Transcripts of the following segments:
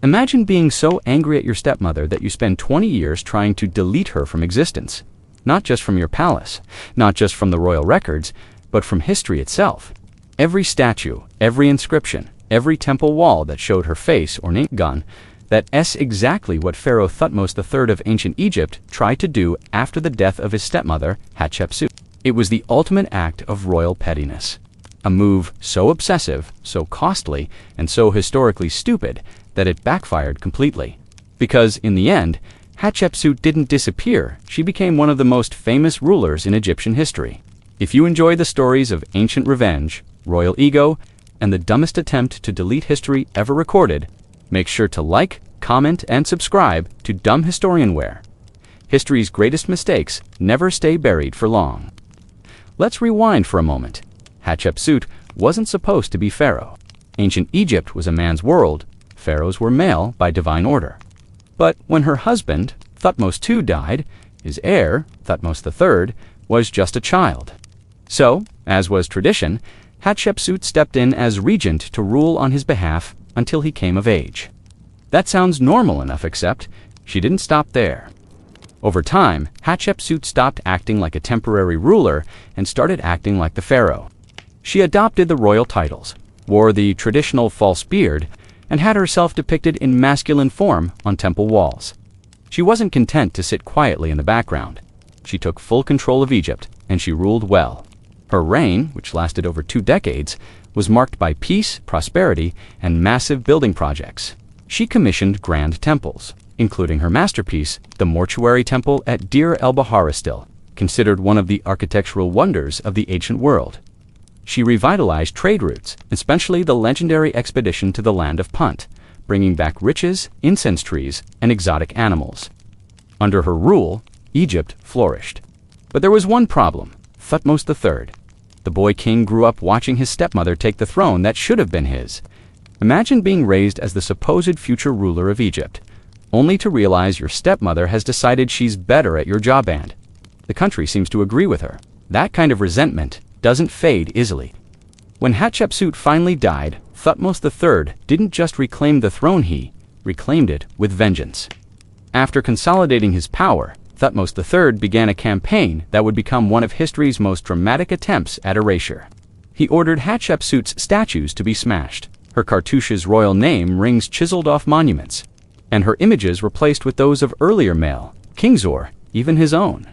Imagine being so angry at your stepmother that you spend 20 years trying to delete her from existence. Not just from your palace, not just from the royal records, but from history itself. Every statue, every inscription, every temple wall that showed her face or name gone, that's exactly what Pharaoh Thutmose III of ancient Egypt tried to do after the death of his stepmother, Hatshepsut. It was the ultimate act of royal pettiness. A move so obsessive, so costly, and so historically stupid that it backfired completely. Because, in the end, Hatshepsut didn't disappear, she became one of the most famous rulers in Egyptian history. If you enjoy the stories of ancient revenge, royal ego, and the dumbest attempt to delete history ever recorded, make sure to like, comment, and subscribe to Dumb Historianware. History's greatest mistakes never stay buried for long. Let's rewind for a moment. Hatshepsut wasn't supposed to be pharaoh. Ancient Egypt was a man's world. Pharaohs were male by divine order. But when her husband, Thutmose II, died, his heir, Thutmose III, was just a child. So, as was tradition, Hatshepsut stepped in as regent to rule on his behalf until he came of age. That sounds normal enough, except she didn't stop there. Over time, Hatshepsut stopped acting like a temporary ruler and started acting like the pharaoh. She adopted the royal titles, wore the traditional false beard, and had herself depicted in masculine form on temple walls. She wasn't content to sit quietly in the background. She took full control of Egypt, and she ruled well. Her reign, which lasted over 2 decades, was marked by peace, prosperity, and massive building projects. She commissioned grand temples, including her masterpiece, the mortuary temple at Deir el-Bahari, still considered one of the architectural wonders of the ancient world. She revitalized trade routes, especially the legendary expedition to the land of Punt, bringing back riches, incense trees, and exotic animals. Under her rule, Egypt flourished. But there was one problem: Thutmose III. The boy king grew up watching his stepmother take the throne that should have been his. Imagine being raised as the supposed future ruler of Egypt, only to realize your stepmother has decided she's better at your job, and the country seems to agree with her. That kind of resentment doesn't fade easily. When Hatshepsut finally died, Thutmose III didn't just reclaim the throne, he reclaimed it with vengeance. After consolidating his power, Thutmose III began a campaign that would become one of history's most dramatic attempts at erasure. He ordered Hatshepsut's statues to be smashed, her cartouche's royal name rings chiseled off monuments, and her images replaced with those of earlier male kings, or even his own.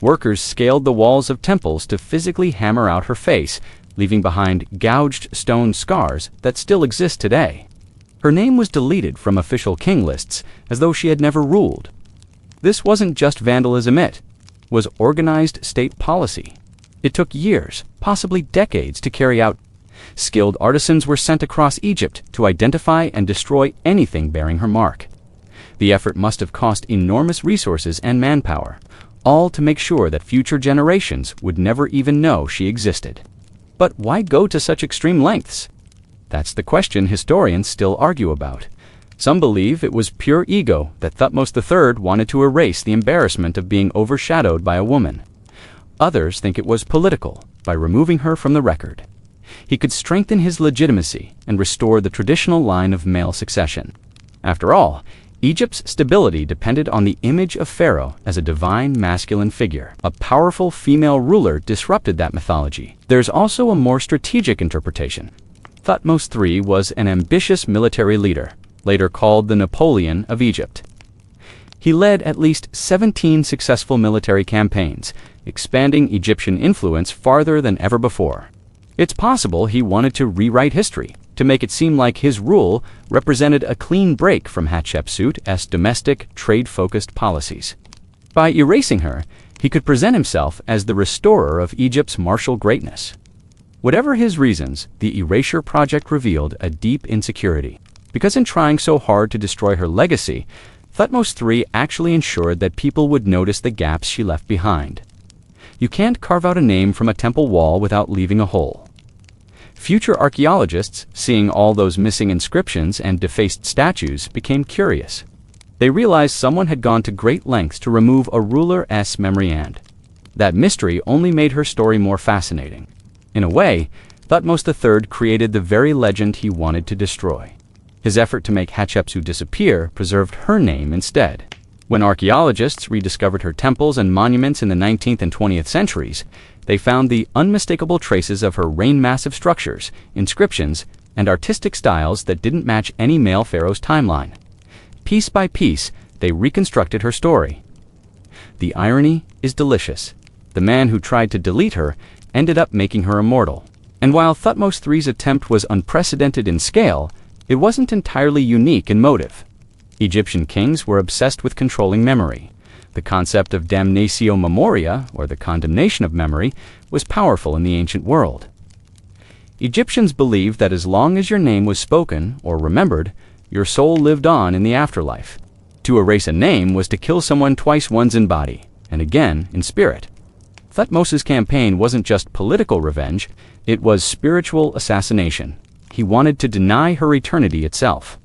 Workers scaled the walls of temples to physically hammer out her face, leaving behind gouged stone scars that still exist today. Her name was deleted from official king lists as though she had never ruled. This wasn't just vandalism, it was organized state policy. It took years, possibly decades, to carry out. Skilled artisans were sent across Egypt to identify and destroy anything bearing her mark. The effort must have cost enormous resources and manpower, all to make sure that future generations would never even know she existed. But why go to such extreme lengths? That's the question historians still argue about. Some believe it was pure ego, that Thutmose III wanted to erase the embarrassment of being overshadowed by a woman. Others think it was political, by removing her from the record. He could strengthen his legitimacy and restore the traditional line of male succession. After all, Egypt's stability depended on the image of Pharaoh as a divine masculine figure. A powerful female ruler disrupted that mythology. There's also a more strategic interpretation. Thutmose III was an ambitious military leader, later called the Napoleon of Egypt. He led at least 17 successful military campaigns, expanding Egyptian influence farther than ever before. It's possible he wanted to rewrite history, to make it seem like his rule represented a clean break from Hatshepsut's domestic, trade-focused policies. By erasing her, he could present himself as the restorer of Egypt's martial greatness. Whatever his reasons, the erasure project revealed a deep insecurity, because in trying so hard to destroy her legacy, Thutmose III actually ensured that people would notice the gaps she left behind. You can't carve out a name from a temple wall without leaving a hole. Future archaeologists, seeing all those missing inscriptions and defaced statues, became curious. They realized someone had gone to great lengths to remove a ruler's memory, and that mystery only made her story more fascinating. In a way, Thutmose III created the very legend he wanted to destroy. His effort to make Hatshepsut disappear preserved her name instead. When archaeologists rediscovered her temples and monuments in the 19th and 20th centuries, they found the unmistakable traces of her reign-massive structures, inscriptions, and artistic styles that didn't match any male pharaoh's timeline. Piece by piece, they reconstructed her story. The irony is delicious. The man who tried to delete her ended up making her immortal. And while Thutmose III's attempt was unprecedented in scale, it wasn't entirely unique in motive. Egyptian kings were obsessed with controlling memory. The concept of damnatio memoria, or the condemnation of memory, was powerful in the ancient world. Egyptians believed that as long as your name was spoken or remembered, your soul lived on in the afterlife. To erase a name was to kill someone twice once in body, and again in spirit. Thutmose's campaign wasn't just political revenge, it was spiritual assassination. He wanted to deny her eternity itself.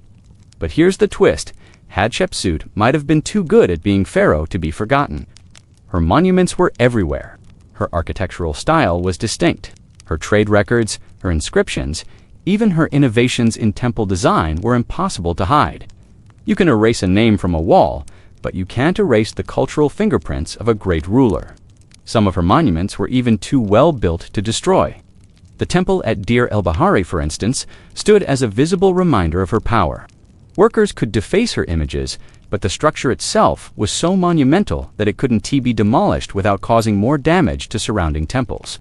But here's the twist. Hatshepsut might have been too good at being pharaoh to be forgotten. Her monuments were everywhere. Her architectural style was distinct. Her trade records, her inscriptions, even her innovations in temple design were impossible to hide. You can erase a name from a wall, but you can't erase the cultural fingerprints of a great ruler. Some of her monuments were even too well built to destroy. The temple at Deir el-Bahari, for instance, stood as a visible reminder of her power. Workers could deface her images, but the structure itself was so monumental that it couldn't be demolished without causing more damage to surrounding temples.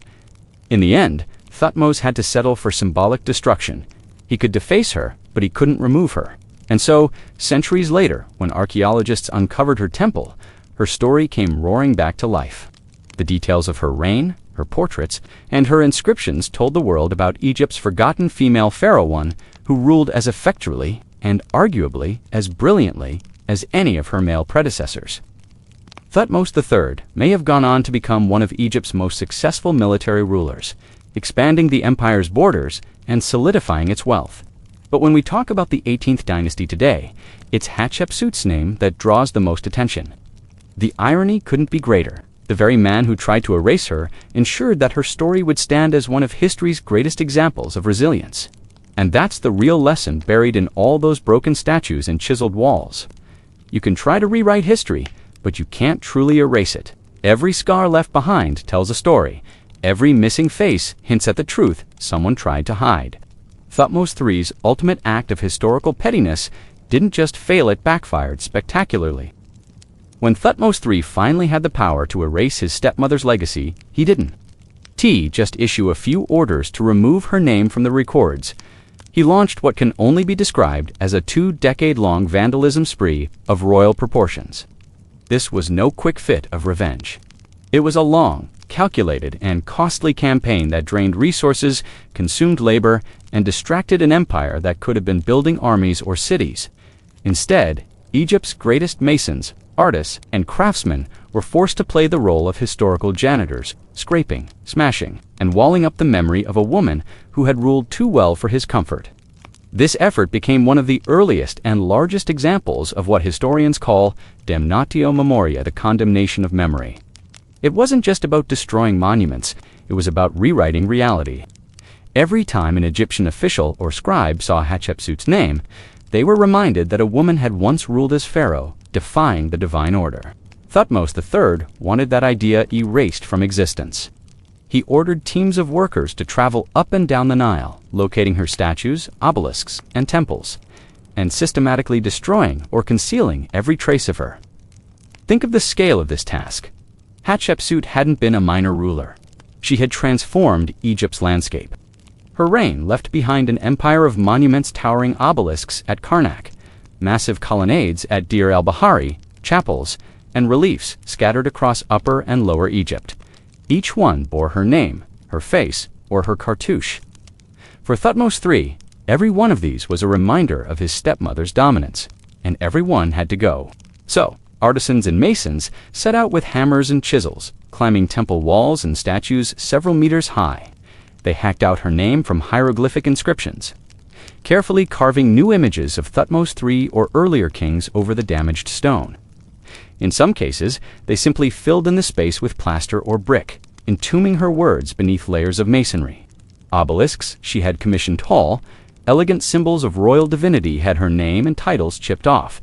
In the end, Thutmose had to settle for symbolic destruction. He could deface her, but he couldn't remove her. And so, centuries later, when archaeologists uncovered her temple, her story came roaring back to life. The details of her reign, her portraits, and her inscriptions told the world about Egypt's forgotten female pharaoh, one who ruled as effectually and arguably as brilliantly as any of her male predecessors. Thutmose III may have gone on to become one of Egypt's most successful military rulers, expanding the empire's borders and solidifying its wealth. But when we talk about the 18th dynasty today, it's Hatshepsut's name that draws the most attention. The irony couldn't be greater. The very man who tried to erase her ensured that her story would stand as one of history's greatest examples of resilience. And that's the real lesson buried in all those broken statues and chiseled walls. You can try to rewrite history, but you can't truly erase it. Every scar left behind tells a story. Every missing face hints at the truth someone tried to hide. Thutmose III's ultimate act of historical pettiness didn't just fail, it backfired spectacularly. When Thutmose III finally had the power to erase his stepmother's legacy, he didn't just issue a few orders to remove her name from the records. He launched what can only be described as a 2-decade-long vandalism spree of royal proportions. This was no quick fit of revenge. It was a long, calculated, and costly campaign that drained resources, consumed labor, and distracted an empire that could have been building armies or cities. Instead, Egypt's greatest masons, artists, and craftsmen were forced to play the role of historical janitors, scraping, smashing, and walling up the memory of a woman who had ruled too well for his comfort. This effort became one of the earliest and largest examples of what historians call damnatio memoria, the condemnation of memory. It wasn't just about destroying monuments, it was about rewriting reality. Every time an Egyptian official or scribe saw Hatshepsut's name, they were reminded that a woman had once ruled as pharaoh, defying the divine order. Thutmose III wanted that idea erased from existence. He ordered teams of workers to travel up and down the Nile, locating her statues, obelisks, and temples, and systematically destroying or concealing every trace of her. Think of the scale of this task. Hatshepsut hadn't been a minor ruler. She had transformed Egypt's landscape. Her reign left behind an empire of monuments, towering obelisks at Karnak, massive colonnades at Deir el-Bahari, chapels, and reliefs scattered across Upper and Lower Egypt. Each one bore her name, her face, or her cartouche. For Thutmose III, every one of these was a reminder of his stepmother's dominance, and every one had to go. So, artisans and masons set out with hammers and chisels, climbing temple walls and statues several meters high. They hacked out her name from hieroglyphic inscriptions, carefully carving new images of Thutmose III or earlier kings over the damaged stone. In some cases, they simply filled in the space with plaster or brick, entombing her words beneath layers of masonry. Obelisks she had commissioned tall, Elegant symbols of royal divinity had her name and titles chipped off.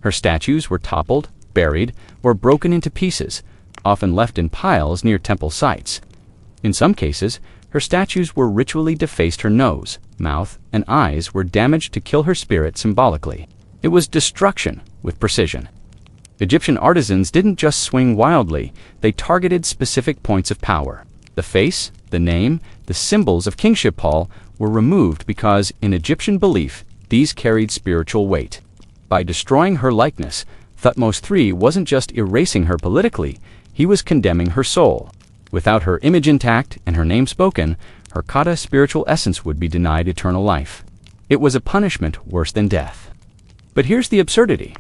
Her statues were toppled, buried, or broken into pieces, often left in piles near temple sites. In some cases, her statues were ritually defaced. Her nose, mouth, and eyes were damaged to kill her spirit symbolically. It was destruction with precision. Egyptian artisans didn't just swing wildly, they targeted specific points of power. The face, the name, the symbols of kingship hall were removed because, in Egyptian belief, these carried spiritual weight. By destroying her likeness, Thutmose III wasn't just erasing her politically, he was condemning her soul. Without her image intact and her name spoken, her Kata spiritual essence would be denied eternal life. It was a punishment worse than death. But here's the absurdity.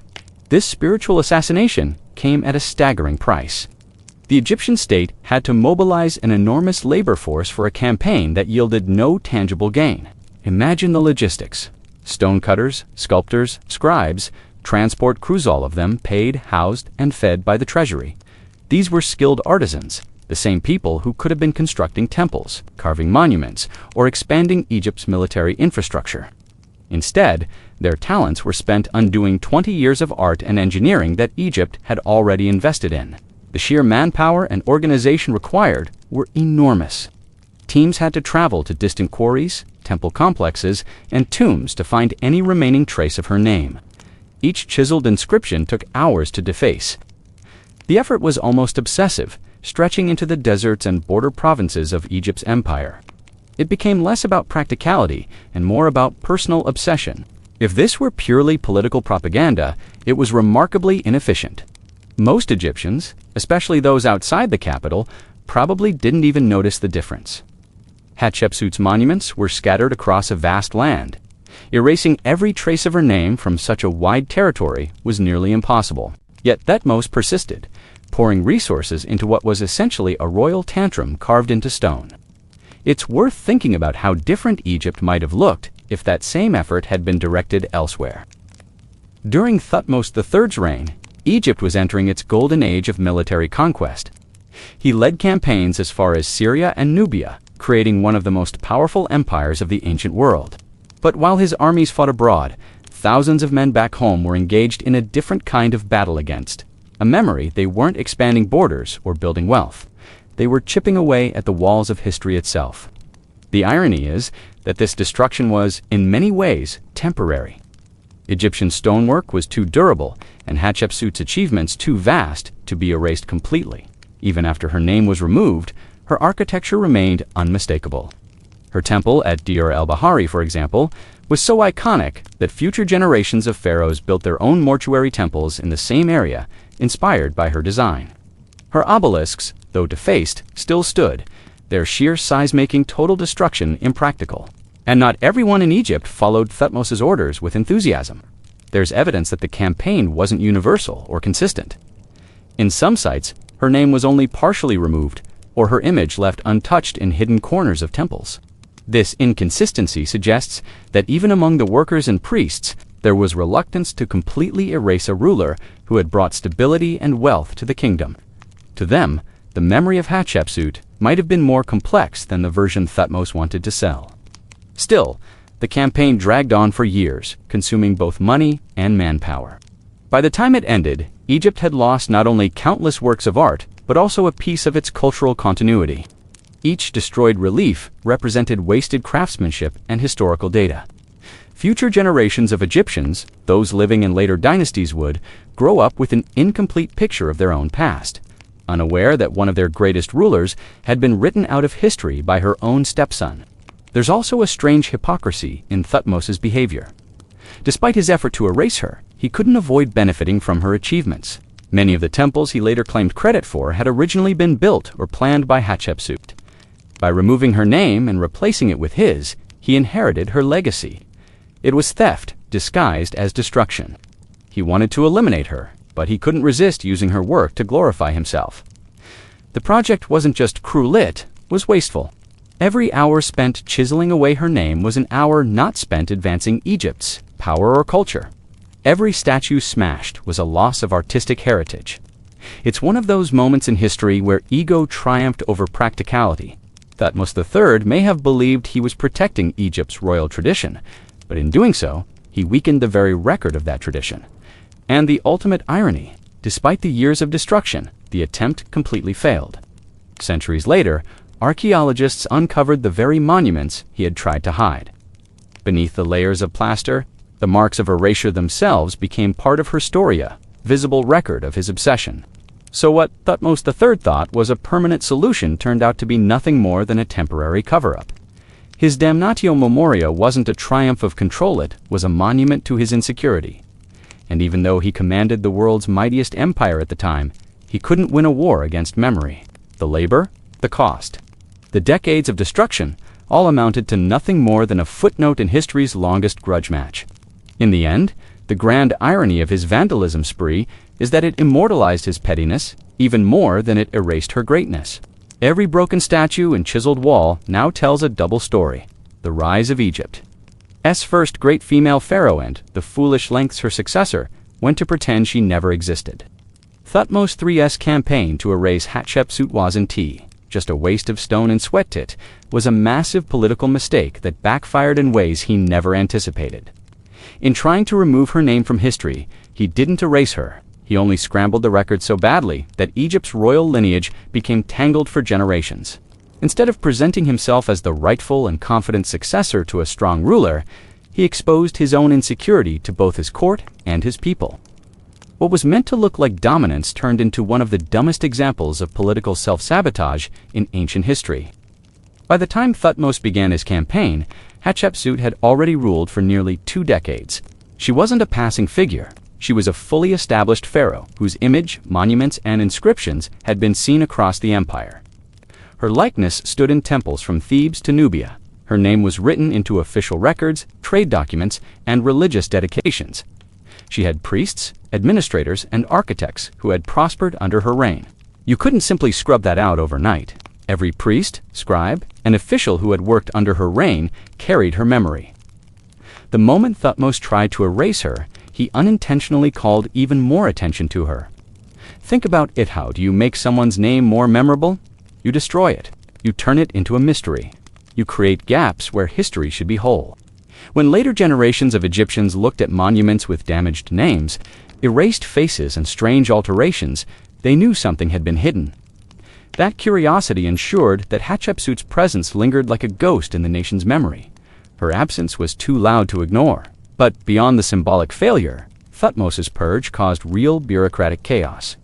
This spiritual assassination came at a staggering price. The Egyptian state had to mobilize an enormous labor force for a campaign that yielded no tangible gain. Imagine the logistics. Stonecutters, sculptors, scribes, transport crews, all of them paid, housed, and fed by the treasury. These were skilled artisans, the same people who could have been constructing temples, carving monuments, or expanding Egypt's military infrastructure. Instead, their talents were spent undoing 20 years of art and engineering that Egypt had already invested in. The sheer manpower and organization required were enormous. Teams had to travel to distant quarries, temple complexes, and tombs to find any remaining trace of her name. Each chiseled inscription took hours to deface. The effort was almost obsessive, stretching into the deserts and border provinces of Egypt's empire. It became less about practicality and more about personal obsession. If this were purely political propaganda, it was remarkably inefficient. Most Egyptians, especially those outside the capital, probably didn't even notice the difference. Hatshepsut's monuments were scattered across a vast land. Erasing every trace of her name from such a wide territory was nearly impossible. Yet Thutmose persisted, pouring resources into what was essentially a royal tantrum carved into stone. It's worth thinking about how different Egypt might have looked if that same effort had been directed elsewhere. During Thutmose III's reign, Egypt was entering its golden age of military conquest. He led campaigns as far as Syria and Nubia, creating one of the most powerful empires of the ancient world. But while his armies fought abroad, thousands of men back home were engaged in a different kind of battle against. A memory they weren't expanding borders or building wealth. They were chipping away at the walls of history itself. The irony is that this destruction was, in many ways, temporary. Egyptian stonework was too durable, and Hatshepsut's achievements too vast to be erased completely. Even after her name was removed, her architecture remained unmistakable. Her temple at Deir el-Bahari, for example, was so iconic that future generations of pharaohs built their own mortuary temples in the same area, inspired by her design. Her obelisks, though defaced, still stood, their sheer size making total destruction impractical. And not everyone in Egypt followed Thutmose's orders with enthusiasm. There's evidence that the campaign wasn't universal or consistent. In some sites, her name was only partially removed, or her image left untouched in hidden corners of temples. This inconsistency suggests that even among the workers and priests, there was reluctance to completely erase a ruler who had brought stability and wealth to the kingdom. To them, the memory of Hatshepsut might have been more complex than the version Thutmose wanted to sell. Still, the campaign dragged on for years, consuming both money and manpower. By the time it ended, Egypt had lost not only countless works of art, but also a piece of its cultural continuity. Each destroyed relief represented wasted craftsmanship and historical data. Future generations of Egyptians, those living in later dynasties, would grow up with an incomplete picture of their own past, unaware that one of their greatest rulers had been written out of history by her own stepson. There's also a strange hypocrisy in Thutmose's behavior. Despite his effort to erase her, he couldn't avoid benefiting from her achievements. Many of the temples he later claimed credit for had originally been built or planned by Hatshepsut. By removing her name and replacing it with his, he inherited her legacy. It was theft disguised as destruction. He wanted to eliminate her, but he couldn't resist using her work to glorify himself. The project wasn't just cruel, it was wasteful. Every hour spent chiseling away her name was an hour not spent advancing Egypt's power or culture. Every statue smashed was a loss of artistic heritage. It's one of those moments in history where ego triumphed over practicality. Thutmose III may have believed he was protecting Egypt's royal tradition, but in doing so, he weakened the very record of that tradition. And the ultimate irony, despite the years of destruction, the attempt completely failed. Centuries later, archaeologists uncovered the very monuments he had tried to hide. Beneath the layers of plaster, the marks of erasure themselves became part of Historia, visible record of his obsession. So what Thutmose III thought was a permanent solution turned out to be nothing more than a temporary cover-up. His damnatio memoria wasn't a triumph of control, it was a monument to his insecurity. And even though he commanded the world's mightiest empire at the time, he couldn't win a war against memory. The labor, the cost, the decades of destruction all amounted to nothing more than a footnote in history's longest grudge match. In the end, the grand irony of his vandalism spree is that it immortalized his pettiness even more than it erased her greatness. Every broken statue and chiseled wall now tells a double story: the rise of Egypt's first great female pharaoh and the foolish lengths her successor went to pretend she never existed. Thutmose III's campaign to erase Hatshepsut wasn't just a waste of stone and sweat. It was a massive political mistake that backfired in ways he never anticipated. In trying to remove her name from history, he didn't erase her. He only scrambled the record so badly that Egypt's royal lineage became tangled for generations. Instead of presenting himself as the rightful and confident successor to a strong ruler, he exposed his own insecurity to both his court and his people. What was meant to look like dominance turned into one of the dumbest examples of political self-sabotage in ancient history. By the time Thutmose began his campaign, Hatshepsut had already ruled for nearly 2 decades. She wasn't a passing figure. She was a fully established pharaoh whose image, monuments, and inscriptions had been seen across the empire. Her likeness stood in temples from Thebes to Nubia. Her name was written into official records, trade documents, and religious dedications. She had priests, administrators, and architects who had prospered under her reign. You couldn't simply scrub that out overnight. Every priest, scribe, and official who had worked under her reign carried her memory. The moment Thutmose tried to erase her, he unintentionally called even more attention to her. Think about it. How do you make someone's name more memorable? You destroy it. You turn it into a mystery. You create gaps where history should be whole. When later generations of Egyptians looked at monuments with damaged names, erased faces, and strange alterations, they knew something had been hidden. That curiosity ensured that Hatshepsut's presence lingered like a ghost in the nation's memory. Her absence was too loud to ignore. But beyond the symbolic failure, Thutmose's purge caused real bureaucratic chaos.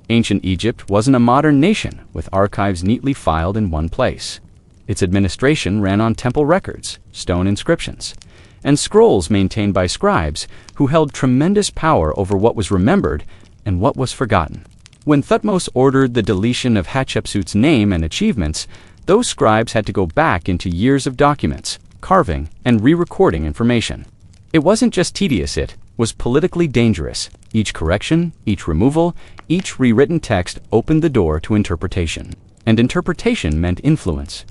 Ancient Egypt wasn't a modern nation with archives neatly filed in one place. Its administration ran on temple records, stone inscriptions, and scrolls maintained by scribes who held tremendous power over what was remembered and what was forgotten. When Thutmose ordered the deletion of Hatshepsut's name and achievements, those scribes had to go back into years of documents, carving, and re-recording information. It wasn't just tedious, it was politically dangerous. Each correction, each removal, each rewritten text opened the door to interpretation. And interpretation meant influence.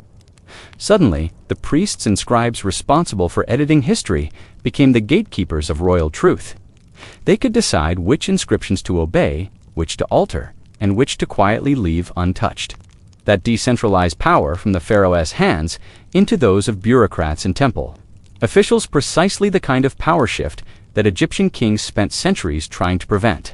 Suddenly, the priests and scribes responsible for editing history became the gatekeepers of royal truth. They could decide which inscriptions to obey, which to alter, and which to quietly leave untouched. That decentralized power from the pharaoh's hands into those of bureaucrats and temple officials, precisely the kind of power shift that Egyptian kings spent centuries trying to prevent.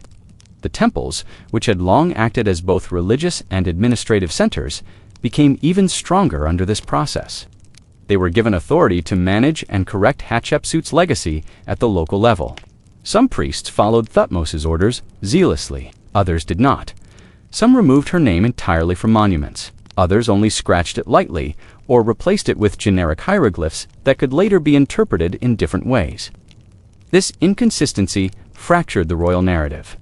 The temples, which had long acted as both religious and administrative centers, became even stronger under this process. They were given authority to manage and correct Hatshepsut's legacy at the local level. Some priests followed Thutmose's orders zealously, others did not. Some removed her name entirely from monuments. Others only scratched it lightly or replaced it with generic hieroglyphs that could later be interpreted in different ways. This inconsistency fractured the royal narrative.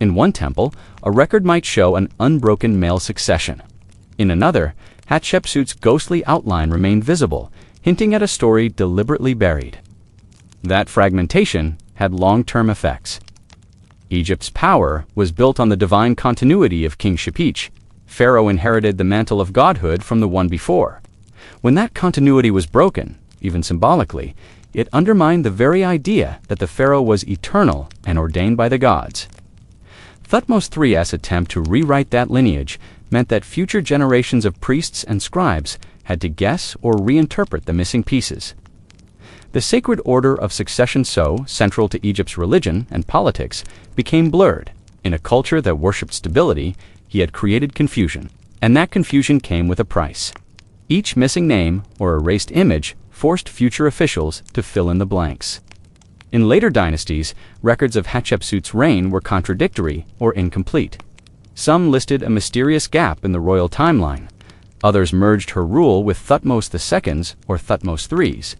In one temple, a record might show an unbroken male succession. In another, Hatshepsut's ghostly outline remained visible, hinting at a story deliberately buried. That fragmentation had long-term effects. Egypt's power was built on the divine continuity of King Shepich. Pharaoh inherited the mantle of godhood from the one before. When that continuity was broken, even symbolically, it undermined the very idea that the pharaoh was eternal and ordained by the gods. Thutmose III's attempt to rewrite that lineage meant that future generations of priests and scribes had to guess or reinterpret the missing pieces. The sacred order of succession, so central to Egypt's religion and politics, became blurred. In a culture that worshipped stability, he had created confusion, and that confusion came with a price. Each missing name or erased image forced future officials to fill in the blanks. In later dynasties, records of Hatshepsut's reign were contradictory or incomplete. Some listed a mysterious gap in the royal timeline. Others merged her rule with Thutmose II's or Thutmose III's.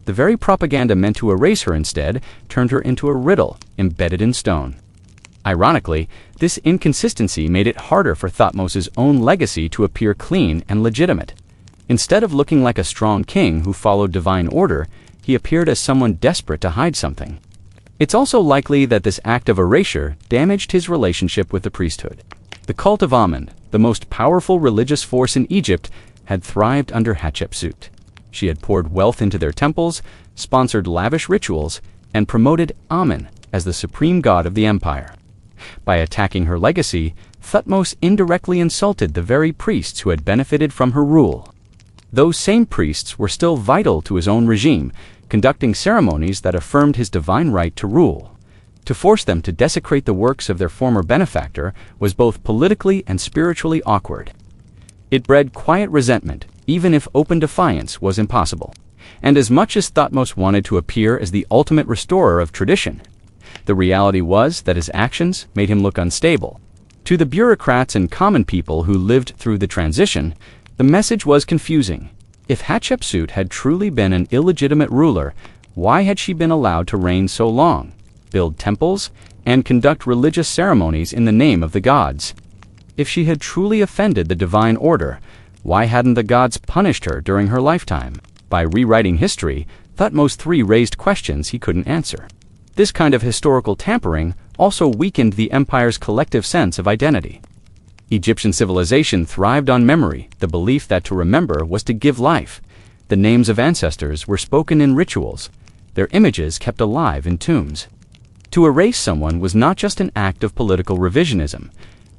The very propaganda meant to erase her instead turned her into a riddle embedded in stone. Ironically, this inconsistency made it harder for Thutmose's own legacy to appear clean and legitimate. Instead of looking like a strong king who followed divine order, he appeared as someone desperate to hide something. It's also likely that this act of erasure damaged his relationship with the priesthood. The cult of Amun, the most powerful religious force in Egypt, had thrived under Hatshepsut. She had poured wealth into their temples, sponsored lavish rituals, and promoted Amun as the supreme god of the empire. By attacking her legacy, Thutmose indirectly insulted the very priests who had benefited from her rule. Those same priests were still vital to his own regime, conducting ceremonies that affirmed his divine right to rule. To force them to desecrate the works of their former benefactor was both politically and spiritually awkward. It bred quiet resentment, even if open defiance was impossible. And as much as Thutmose wanted to appear as the ultimate restorer of tradition, the reality was that his actions made him look unstable. To the bureaucrats and common people who lived through the transition, the message was confusing. If Hatshepsut had truly been an illegitimate ruler, why had she been allowed to reign so long, build temples, and conduct religious ceremonies in the name of the gods? If she had truly offended the divine order, why hadn't the gods punished her during her lifetime? By rewriting history, Thutmose III raised questions he couldn't answer. This kind of historical tampering also weakened the empire's collective sense of identity. Egyptian civilization thrived on memory, the belief that to remember was to give life. The names of ancestors were spoken in rituals, their images kept alive in tombs. To erase someone was not just an act of political revisionism,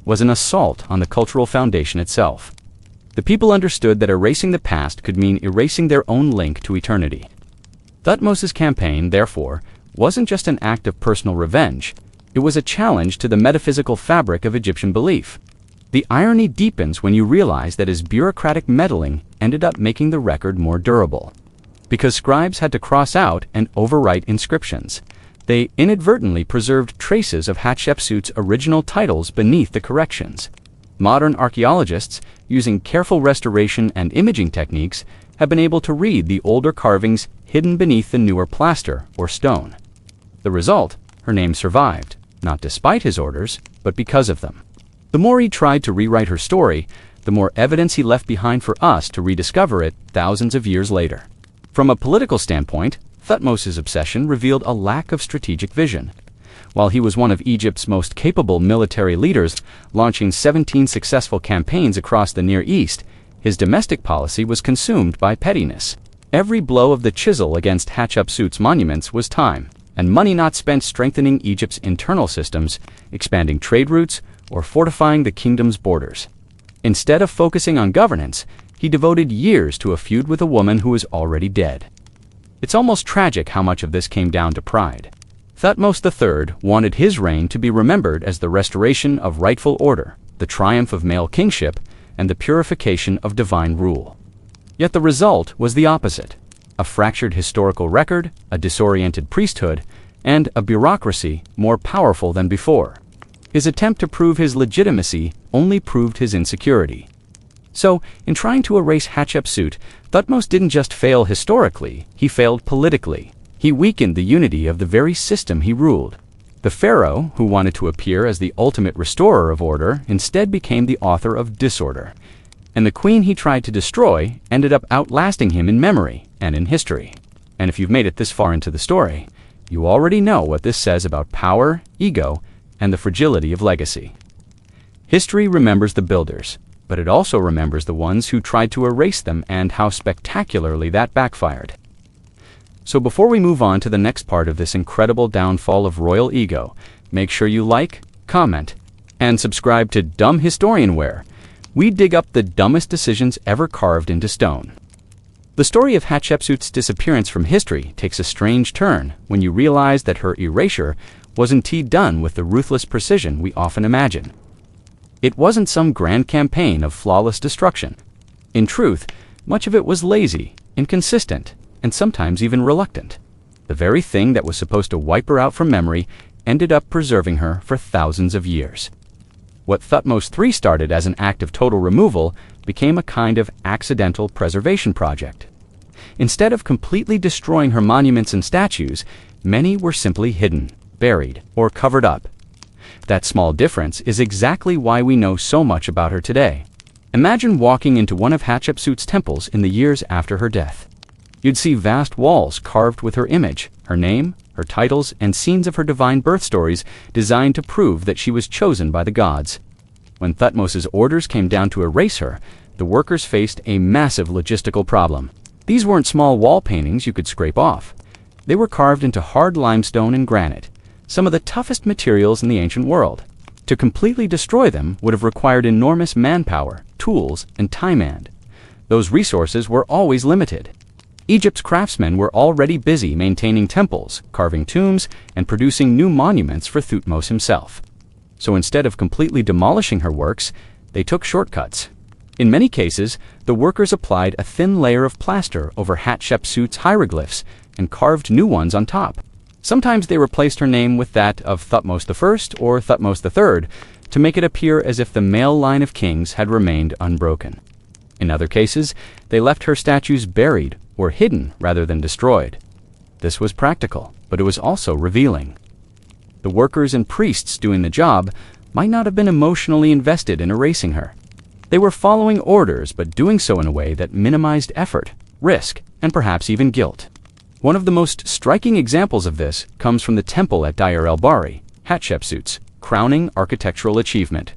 was an assault on the cultural foundation itself. The people understood that erasing the past could mean erasing their own link to eternity. Thutmose's campaign, therefore, wasn't just an act of personal revenge, it was a challenge to the metaphysical fabric of Egyptian belief. The irony deepens when you realize that his bureaucratic meddling ended up making the record more durable. Because scribes had to cross out and overwrite inscriptions, they inadvertently preserved traces of Hatshepsut's original titles beneath the corrections. Modern archaeologists, using careful restoration and imaging techniques, have been able to read the older carvings hidden beneath the newer plaster or stone. The result, her name survived, not despite his orders, but because of them. The more he tried to rewrite her story, the more evidence he left behind for us to rediscover it thousands of years later. From a political standpoint, Thutmose's obsession revealed a lack of strategic vision. While he was one of Egypt's most capable military leaders, launching 17 successful campaigns across the Near East, his domestic policy was consumed by pettiness. Every blow of the chisel against Hatshepsut's monuments was time, and money not spent strengthening Egypt's internal systems, expanding trade routes, or fortifying the kingdom's borders. Instead of focusing on governance, he devoted years to a feud with a woman who was already dead. It's almost tragic how much of this came down to pride. Thutmose III wanted his reign to be remembered as the restoration of rightful order, the triumph of male kingship, and the purification of divine rule. Yet the result was the opposite: a fractured historical record, a disoriented priesthood, and a bureaucracy more powerful than before. His attempt to prove his legitimacy only proved his insecurity. So, in trying to erase Hatshepsut, Thutmose didn't just fail historically, he failed politically. He weakened the unity of the very system he ruled. The Pharaoh, who wanted to appear as the ultimate restorer of order, instead became the author of disorder. And the queen he tried to destroy ended up outlasting him in memory and in history. And if you've made it this far into the story, you already know what this says about power, ego, and the fragility of legacy. History remembers the builders, but it also remembers the ones who tried to erase them and how spectacularly that backfired. So before we move on to the next part of this incredible downfall of royal ego, make sure you like, comment, and subscribe to Dumb Historianware, we dig up the dumbest decisions ever carved into stone. The story of Hatshepsut's disappearance from history takes a strange turn when you realize that her erasure was indeed done with the ruthless precision we often imagine. It wasn't some grand campaign of flawless destruction. In truth, much of it was lazy, inconsistent, and sometimes even reluctant. The very thing that was supposed to wipe her out from memory ended up preserving her for thousands of years. What Thutmose III started as an act of total removal became a kind of accidental preservation project. Instead of completely destroying her monuments and statues, many were simply hidden, buried, or covered up. That small difference is exactly why we know so much about her today. Imagine walking into one of Hatshepsut's temples in the years after her death. You'd see vast walls carved with her image, her name, her titles, and scenes of her divine birth stories designed to prove that she was chosen by the gods. When Thutmose's orders came down to erase her, the workers faced a massive logistical problem. These weren't small wall paintings you could scrape off. They were carved into hard limestone and granite, some of the toughest materials in the ancient world. To completely destroy them would have required enormous manpower, tools, and time, and those resources were always limited. Egypt's craftsmen were already busy maintaining temples, carving tombs, and producing new monuments for Thutmose himself. So instead of completely demolishing her works, they took shortcuts. In many cases, the workers applied a thin layer of plaster over Hatshepsut's hieroglyphs and carved new ones on top. Sometimes they replaced her name with that of Thutmose I or Thutmose III to make it appear as if the male line of kings had remained unbroken. In other cases, they left her statues buried or hidden rather than destroyed. This was practical, but it was also revealing. The workers and priests doing the job might not have been emotionally invested in erasing her. They were following orders, but doing so in a way that minimized effort, risk, and perhaps even guilt. One of the most striking examples of this comes from the temple at Deir el-Bahari, Hatshepsut's crowning architectural achievement.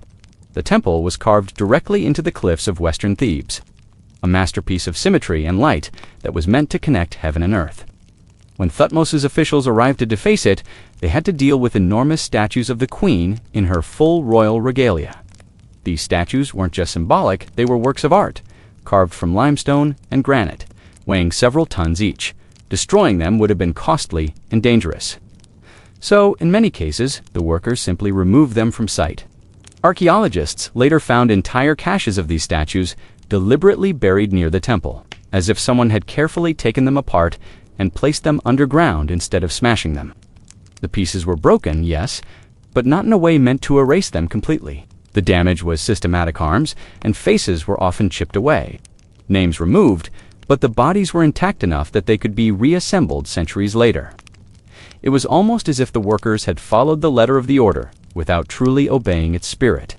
The temple was carved directly into the cliffs of western Thebes, a masterpiece of symmetry and light that was meant to connect heaven and earth. When Thutmose's officials arrived to deface it, they had to deal with enormous statues of the queen in her full royal regalia. These statues weren't just symbolic, they were works of art, carved from limestone and granite, weighing several tons each. Destroying them would have been costly and dangerous. So, in many cases, the workers simply removed them from sight. Archaeologists later found entire caches of these statues deliberately buried near the temple, as if someone had carefully taken them apart and placed them underground instead of smashing them. The pieces were broken, yes, but not in a way meant to erase them completely. The damage was systematic harms, and faces were often chipped away, names removed, but the bodies were intact enough that they could be reassembled centuries later. It was almost as if the workers had followed the letter of the order without truly obeying its spirit.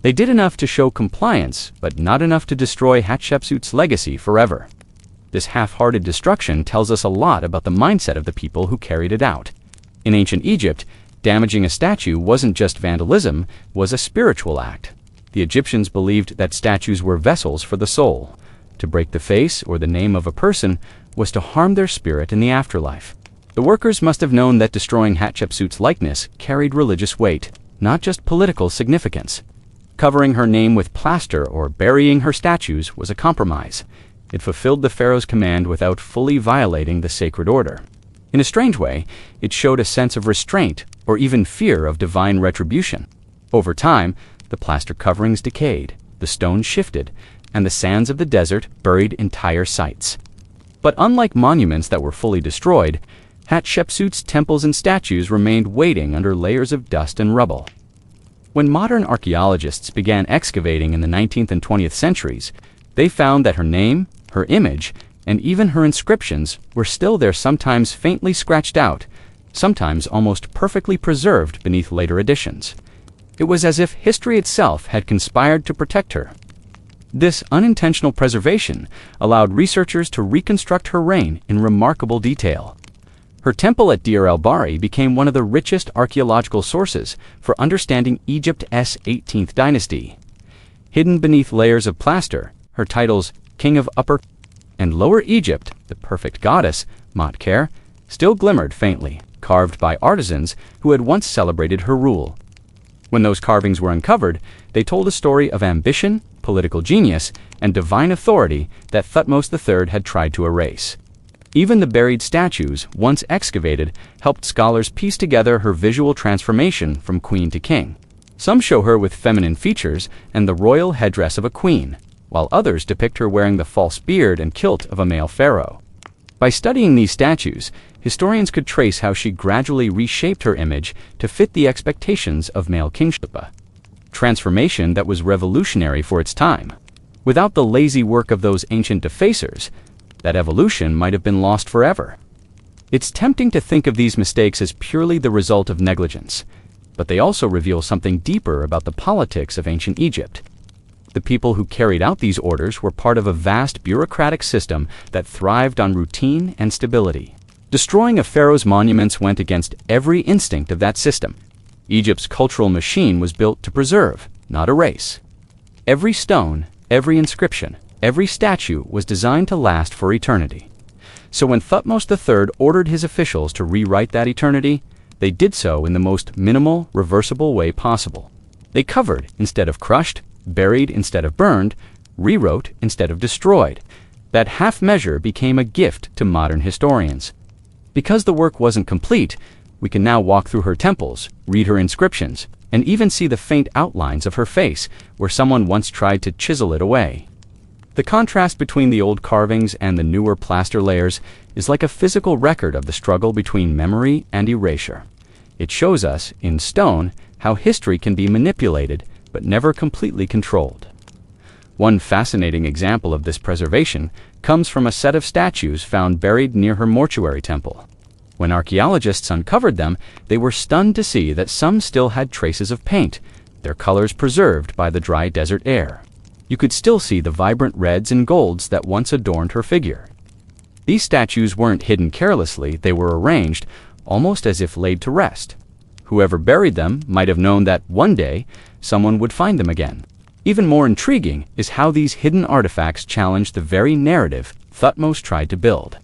They did enough to show compliance, but not enough to destroy Hatshepsut's legacy forever. This half-hearted destruction tells us a lot about the mindset of the people who carried it out. In ancient Egypt, damaging a statue wasn't just vandalism, it was a spiritual act. The Egyptians believed that statues were vessels for the soul. To break the face or the name of a person was to harm their spirit in the afterlife. The workers must have known that destroying Hatshepsut's likeness carried religious weight, not just political significance. Covering her name with plaster or burying her statues was a compromise. It fulfilled the pharaoh's command without fully violating the sacred order. In a strange way, it showed a sense of restraint or even fear of divine retribution. Over time, the plaster coverings decayed, the stones shifted, and the sands of the desert buried entire sites. But unlike monuments that were fully destroyed, Hatshepsut's temples and statues remained waiting under layers of dust and rubble. When modern archaeologists began excavating in the 19th and 20th centuries, they found that her name, her image, and even her inscriptions were still there, sometimes faintly scratched out, sometimes almost perfectly preserved beneath later additions. It was as if history itself had conspired to protect her. This unintentional preservation allowed researchers to reconstruct her reign in remarkable detail. Her temple at Deir el-Bahari became one of the richest archaeological sources for understanding Egypt's 18th dynasty. Hidden beneath layers of plaster, her titles King of Upper and Lower Egypt, the perfect goddess, Motker, still glimmered faintly, carved by artisans who had once celebrated her rule. When those carvings were uncovered, they told a story of ambition, political genius, and divine authority that Thutmose III had tried to erase. Even the buried statues, once excavated, helped scholars piece together her visual transformation from queen to king. Some show her with feminine features and the royal headdress of a queen, while others depict her wearing the false beard and kilt of a male pharaoh. By studying these statues, historians could trace how she gradually reshaped her image to fit the expectations of male kingship, a transformation that was revolutionary for its time. Without the lazy work of those ancient defacers, that evolution might have been lost forever. It's tempting to think of these mistakes as purely the result of negligence, but they also reveal something deeper about the politics of ancient Egypt. The people who carried out these orders were part of a vast bureaucratic system that thrived on routine and stability. Destroying a pharaoh's monuments went against every instinct of that system. Egypt's cultural machine was built to preserve, not erase. Every stone, every inscription, every statue was designed to last for eternity. So when Thutmose III ordered his officials to rewrite that eternity, they did so in the most minimal, reversible way possible. They covered instead of crushed, buried instead of burned, rewrote instead of destroyed. That half measure became a gift to modern historians. Because the work wasn't complete, we can now walk through her temples, read her inscriptions, and even see the faint outlines of her face where someone once tried to chisel it away. The contrast between the old carvings and the newer plaster layers is like a physical record of the struggle between memory and erasure. It shows us, in stone, how history can be manipulated but never completely controlled. One fascinating example of this preservation comes from a set of statues found buried near her mortuary temple. When archaeologists uncovered them, they were stunned to see that some still had traces of paint, their colors preserved by the dry desert air. You could still see the vibrant reds and golds that once adorned her figure. These statues weren't hidden carelessly, they were arranged, almost as if laid to rest. Whoever buried them might have known that one day someone would find them again. Even more intriguing is how these hidden artifacts challenge the very narrative Thutmose tried to build.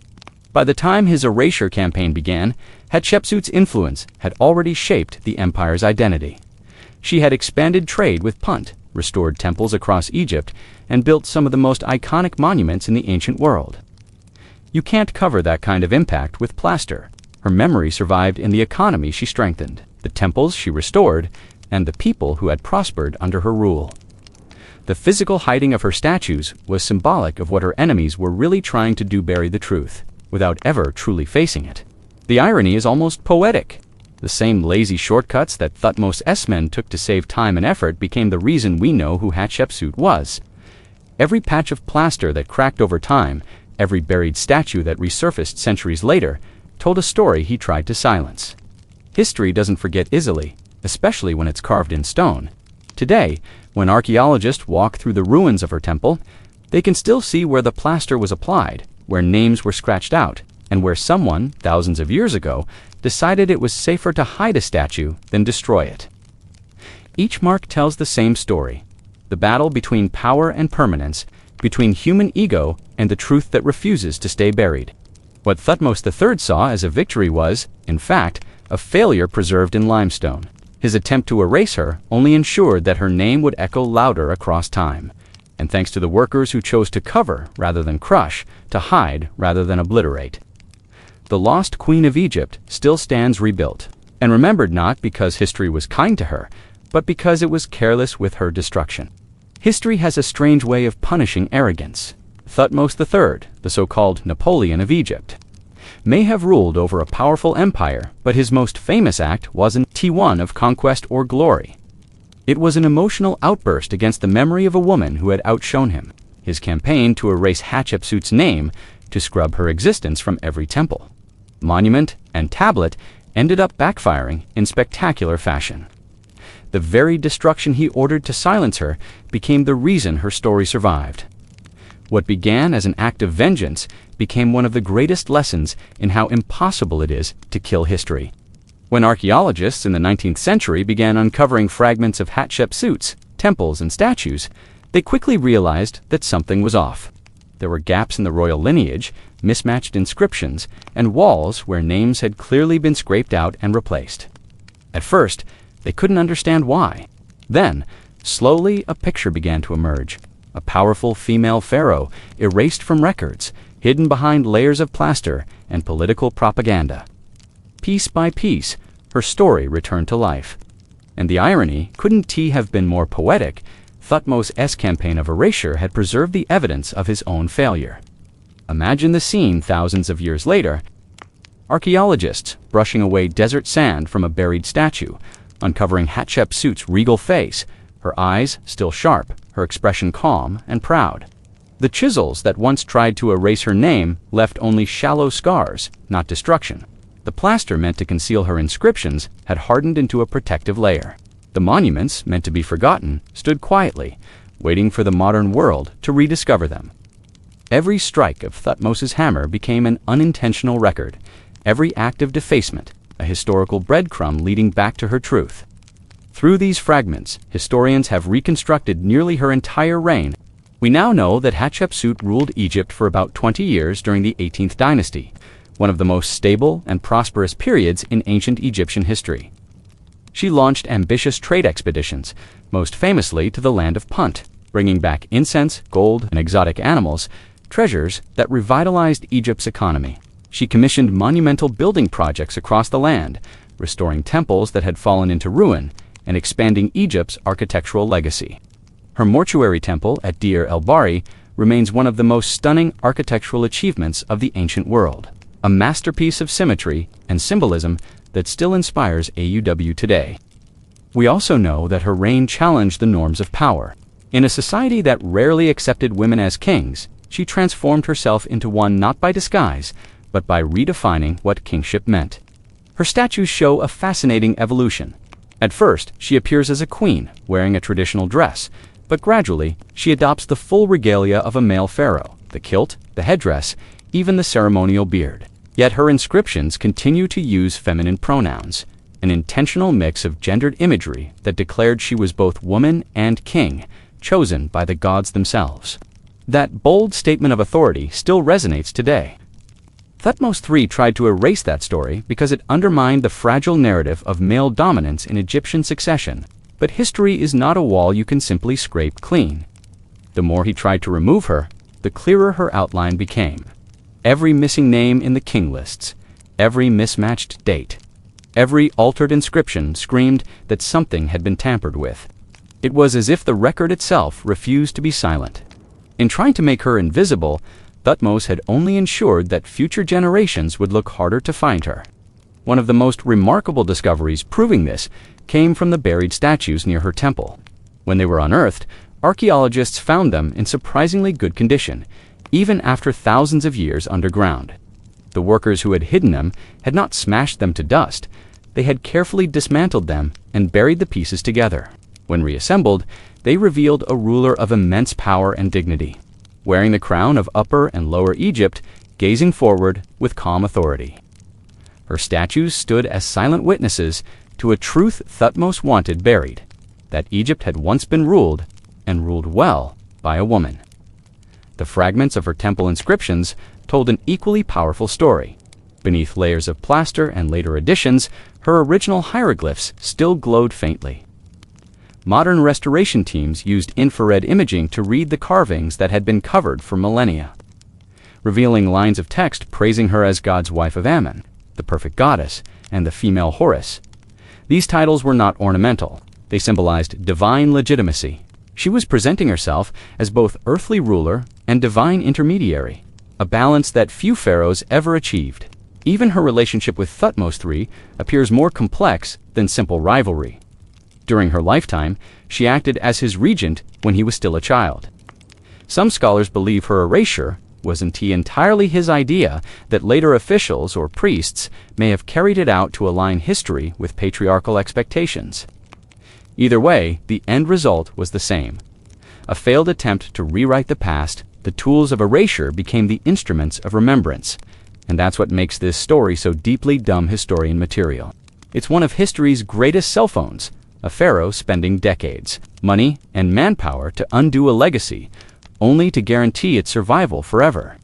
By the time his erasure campaign began, Hatshepsut's influence had already shaped the empire's identity. She had expanded trade with Punt, restored temples across Egypt, and built some of the most iconic monuments in the ancient world. You can't cover that kind of impact with plaster. Her memory survived in the economy she strengthened, the temples she restored, and the people who had prospered under her rule. The physical hiding of her statues was symbolic of what her enemies were really trying to do: bury the truth, without ever truly facing it. The irony is almost poetic. The same lazy shortcuts that Thutmose's men took to save time and effort became the reason we know who Hatshepsut was. Every patch of plaster that cracked over time, every buried statue that resurfaced centuries later, told a story he tried to silence. History doesn't forget easily, especially when it's carved in stone. Today, when archaeologists walk through the ruins of her temple, they can still see where the plaster was applied, where names were scratched out, and where someone, thousands of years ago, decided it was safer to hide a statue than destroy it. Each mark tells the same story: the battle between power and permanence, between human ego and the truth that refuses to stay buried. What Thutmose III saw as a victory was, in fact, a failure preserved in limestone. His attempt to erase her only ensured that her name would echo louder across time. And thanks to the workers who chose to cover rather than crush, to hide rather than obliterate, the lost Queen of Egypt still stands rebuilt, and remembered not because history was kind to her, but because it was careless with her destruction. History has a strange way of punishing arrogance. Thutmose III, the so-called Napoleon of Egypt, may have ruled over a powerful empire, but his most famous act wasn't one of conquest or glory. It was an emotional outburst against the memory of a woman who had outshone him. His campaign to erase Hatshepsut's name, to scrub her existence from every temple, monument, and tablet, ended up backfiring in spectacular fashion. The very destruction he ordered to silence her became the reason her story survived. What began as an act of vengeance became one of the greatest lessons in how impossible it is to kill history. When archaeologists in the 19th century began uncovering fragments of Hatshepsut's temples and statues, they quickly realized that something was off. There were gaps in the royal lineage, mismatched inscriptions, and walls where names had clearly been scraped out and replaced. At first, They couldn't understand why. Then, slowly, a picture began to emerge. A powerful female pharaoh, erased from records, hidden behind layers of plaster and political propaganda. Piece by piece, her story returned to life. And the irony, couldn't T have been more poetic? Thutmose's campaign of erasure had preserved the evidence of his own failure. Imagine the scene thousands of years later. Archaeologists brushing away desert sand from a buried statue, uncovering Hatshepsut's regal face, her eyes still sharp, her expression calm and proud. The chisels that once tried to erase her name left only shallow scars, not destruction. The plaster meant to conceal her inscriptions had hardened into a protective layer. The monuments, meant to be forgotten, stood quietly, waiting for the modern world to rediscover them. Every strike of Thutmose's hammer became an unintentional record, every act of defacement, a historical breadcrumb leading back to her truth. Through these fragments, historians have reconstructed nearly her entire reign. We now know that Hatshepsut ruled Egypt for about 20 years during the 18th dynasty, one of the most stable and prosperous periods in ancient Egyptian history. She launched ambitious trade expeditions, most famously to the land of Punt, bringing back incense, gold, and exotic animals, treasures that revitalized Egypt's economy. She commissioned monumental building projects across the land, restoring temples that had fallen into ruin and expanding Egypt's architectural legacy. Her mortuary temple at Deir el-Bahri remains one of the most stunning architectural achievements of the ancient world, a masterpiece of symmetry and symbolism that still inspires AUW today. We also know that her reign challenged the norms of power. In a society that rarely accepted women as kings, she transformed herself into one not by disguise, but by redefining what kingship meant. Her statues show a fascinating evolution. At first, she appears as a queen, wearing a traditional dress, but gradually, she adopts the full regalia of a male pharaoh, the kilt, the headdress, even the ceremonial beard. Yet her inscriptions continue to use feminine pronouns, an intentional mix of gendered imagery that declared she was both woman and king, chosen by the gods themselves. That bold statement of authority still resonates today. Thutmose III tried to erase that story because it undermined the fragile narrative of male dominance in Egyptian succession. But history is not a wall you can simply scrape clean. The more he tried to remove her, the clearer her outline became. Every missing name in the king lists, every mismatched date, every altered inscription screamed that something had been tampered with. It was as if the record itself refused to be silent. In trying to make her invisible, Thutmose had only ensured that future generations would look harder to find her. One of the most remarkable discoveries proving this came from the buried statues near her temple. When they were unearthed, archaeologists found them in surprisingly good condition, even after thousands of years underground. The workers who had hidden them had not smashed them to dust. They had carefully dismantled them and buried the pieces together. When reassembled, they revealed a ruler of immense power and dignity, wearing the crown of Upper and Lower Egypt, gazing forward with calm authority. Her statues stood as silent witnesses to a truth Thutmose wanted buried, that Egypt had once been ruled, and ruled well, by a woman. The fragments of her temple inscriptions told an equally powerful story. Beneath layers of plaster and later additions, her original hieroglyphs still glowed faintly. Modern restoration teams used infrared imaging to read the carvings that had been covered for millennia, revealing lines of text praising her as God's wife of Ammon, the perfect goddess, and the female Horus. These titles were not ornamental. They symbolized divine legitimacy. She was presenting herself as both earthly ruler and divine intermediary, a balance that few pharaohs ever achieved. Even her relationship with Thutmose III appears more complex than simple rivalry. During her lifetime, she acted as his regent when he was still a child. Some scholars believe her erasure was entirely his idea, that later officials or priests may have carried it out to align history with patriarchal expectations. Either way, the end result was the same. A failed attempt to rewrite the past, the tools of erasure became the instruments of remembrance. And that's what makes this story so deeply dumb historian material. It's one of history's greatest cell phones, a pharaoh spending decades, money, and manpower to undo a legacy, only to guarantee its survival forever.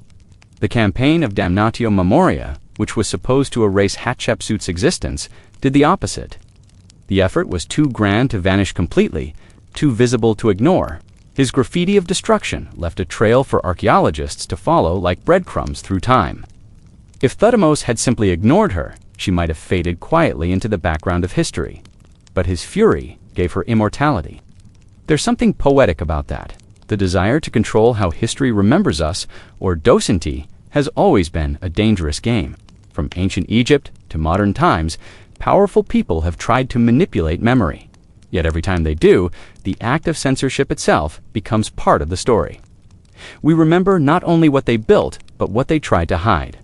The campaign of Damnatio Memoria, which was supposed to erase Hatshepsut's existence, did the opposite. The effort was too grand to vanish completely, too visible to ignore. His graffiti of destruction left a trail for archaeologists to follow like breadcrumbs through time. If Thutmose had simply ignored her, she might have faded quietly into the background of history. But his fury gave her immortality. There's something poetic about that. The desire to control how history remembers us, or docenty, has always been a dangerous game. From ancient Egypt to modern times, powerful people have tried to manipulate memory. Yet every time they do, the act of censorship itself becomes part of the story. We remember not only what they built, but what they tried to hide.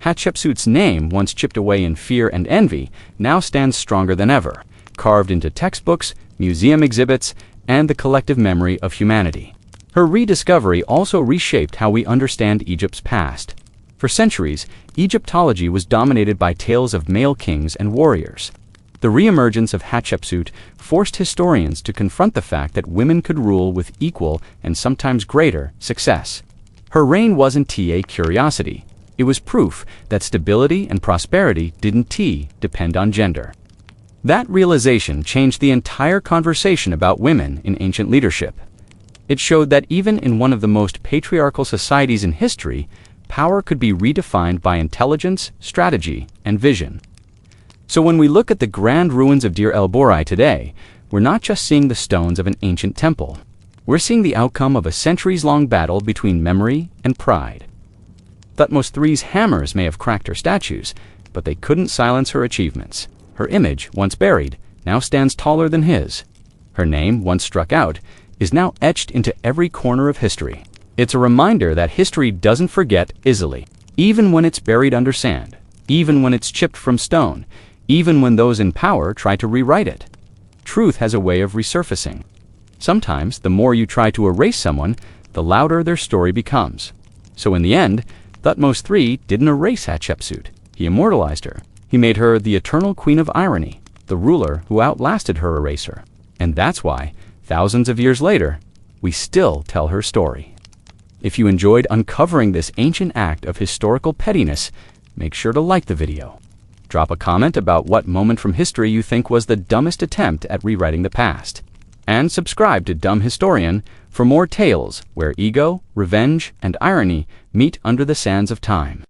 Hatshepsut's name, once chipped away in fear and envy, now stands stronger than ever, carved into textbooks, museum exhibits, and the collective memory of humanity. Her rediscovery also reshaped how we understand Egypt's past. For centuries, Egyptology was dominated by tales of male kings and warriors. The reemergence of Hatshepsut forced historians to confront the fact that women could rule with equal and sometimes greater success. Her reign wasn't a curiosity. It was proof that stability and prosperity didn't depend on gender. That realization changed the entire conversation about women in ancient leadership. It showed that even in one of the most patriarchal societies in history, power could be redefined by intelligence, strategy, and vision. So when we look at the grand ruins of Deir el-Borai today, we're not just seeing the stones of an ancient temple. We're seeing the outcome of a centuries-long battle between memory and pride. Thutmose III's hammers may have cracked her statues, but they couldn't silence her achievements. Her image, once buried, now stands taller than his. Her name, once struck out, is now etched into every corner of history. It's a reminder that history doesn't forget easily, even when it's buried under sand, even when it's chipped from stone, even when those in power try to rewrite it. Truth has a way of resurfacing. Sometimes, the more you try to erase someone, the louder their story becomes. So in the end, Thutmose III didn't erase Hatshepsut. He immortalized her. He made her the eternal queen of irony, the ruler who outlasted her eraser. And that's why, thousands of years later, we still tell her story. If you enjoyed uncovering this ancient act of historical pettiness, make sure to like the video. Drop a comment about what moment from history you think was the dumbest attempt at rewriting the past. And subscribe to Dumb Historian for more tales where ego, revenge, and irony meet under the sands of time.